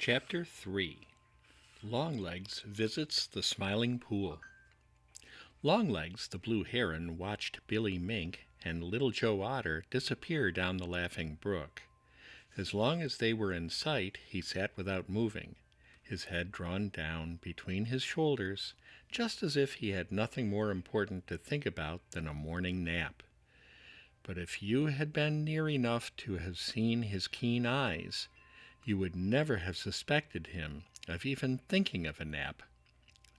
Chapter 3. Longlegs Visits the Smiling Pool. Longlegs the Blue Heron watched Billy Mink and Little Joe Otter disappear down the Laughing Brook. As long as they were in sight, he sat without moving, his head drawn down between his shoulders, just as if he had nothing more important to think about than a morning nap. But if you had been near enough to have seen his keen eyes, you would never have suspected him of even thinking of a nap.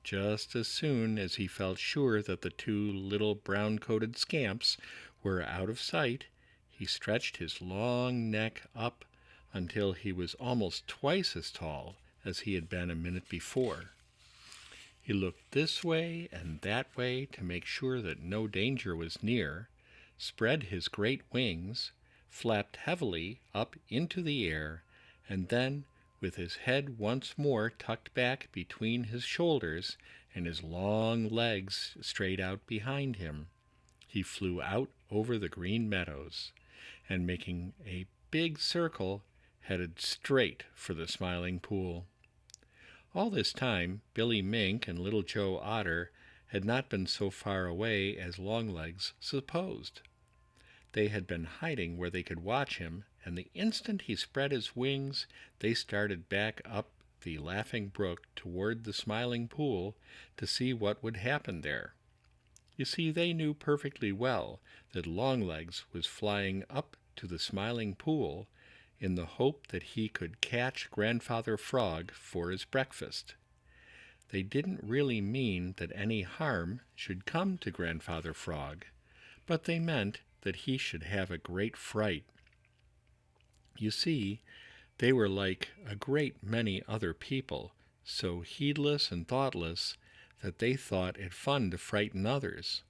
Just as soon as he felt sure that the two little brown-coated scamps were out of sight, he stretched his long neck up until he was almost twice as tall as he had been a minute before. He looked this way and that way to make sure that no danger was near, spread his great wings, flapped heavily up into the air, and then, with his head once more tucked back between his shoulders and his long legs straight out behind him, he flew out over the green meadows, and making a big circle, headed straight for the Smiling Pool. All this time, Billy Mink and Little Joe Otter had not been so far away as Longlegs supposed. They had been hiding where they could watch him, and the instant he spread his wings, they started back up the Laughing Brook toward the Smiling Pool to see what would happen there. You see, they knew perfectly well that Longlegs was flying up to the Smiling Pool in the hope that he could catch Grandfather Frog for his breakfast. They didn't really mean that any harm should come to Grandfather Frog, but they meant that he should have a great fright. You see, they were like a great many other people, so heedless and thoughtless that they thought it fun to frighten others.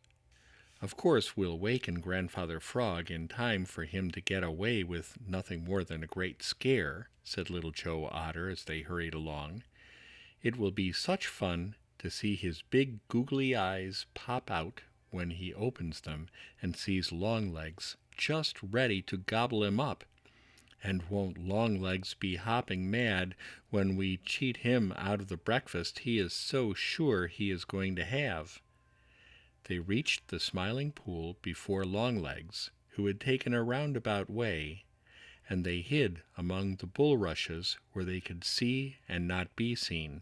Of course, we'll waken Grandfather Frog in time for him to get away with nothing more than a great scare, said Little Joe Otter as they hurried along. It will be such fun to see his big googly eyes pop out when he opens them and sees Longlegs just ready to gobble him up. And won't Longlegs be hopping mad when we cheat him out of the breakfast he is so sure he is going to have? They reached the Smiling Pool before Longlegs, who had taken a roundabout way, and they hid among the bulrushes where they could see and not be seen.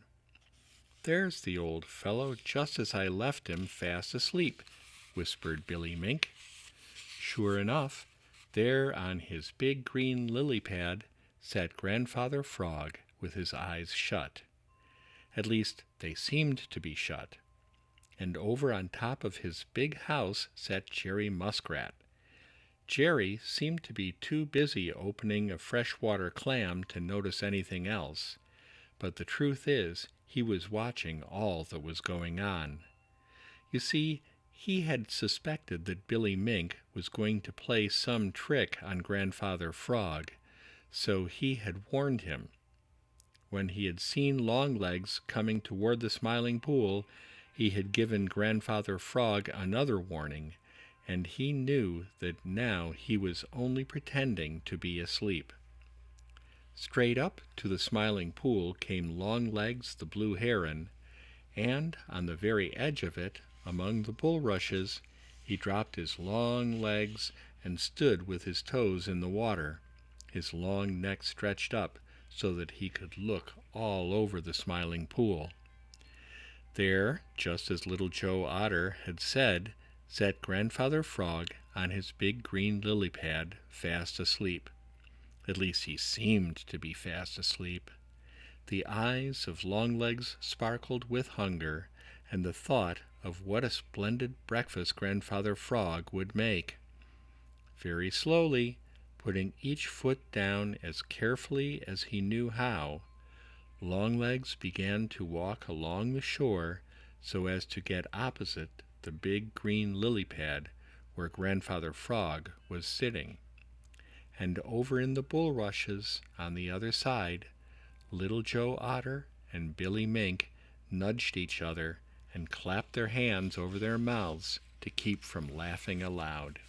"There's the old fellow, just as I left him, fast asleep," whispered Billy Mink. Sure enough, there on his big green lily pad sat Grandfather Frog with his eyes shut. At least they seemed to be shut. And over on top of his big house sat Jerry Muskrat. Jerry seemed to be too busy opening a freshwater clam to notice anything else, but the truth is he was watching all that was going on. You see, he had suspected that Billy Mink was going to play some trick on Grandfather Frog, so he had warned him. When he had seen Longlegs coming toward the Smiling Pool, he had given Grandfather Frog another warning, and he knew that now he was only pretending to be asleep. Straight up to the Smiling Pool came Longlegs the Blue Heron, and on the very edge of it, among the bulrushes, he dropped his long legs and stood with his toes in the water, his long neck stretched up so that he could look all over the Smiling Pool. There, just as Little Joe Otter had said, sat Grandfather Frog on his big green lily pad, fast asleep. At least he seemed to be fast asleep. The eyes of Longlegs sparkled with hunger and the thought of what a splendid breakfast Grandfather Frog would make. Very slowly, putting each foot down as carefully as he knew how, Longlegs began to walk along the shore so as to get opposite the big green lily pad where Grandfather Frog was sitting. And over in the bulrushes on the other side, Little Joe Otter and Billy Mink nudged each other and clapped their hands over their mouths to keep from laughing aloud.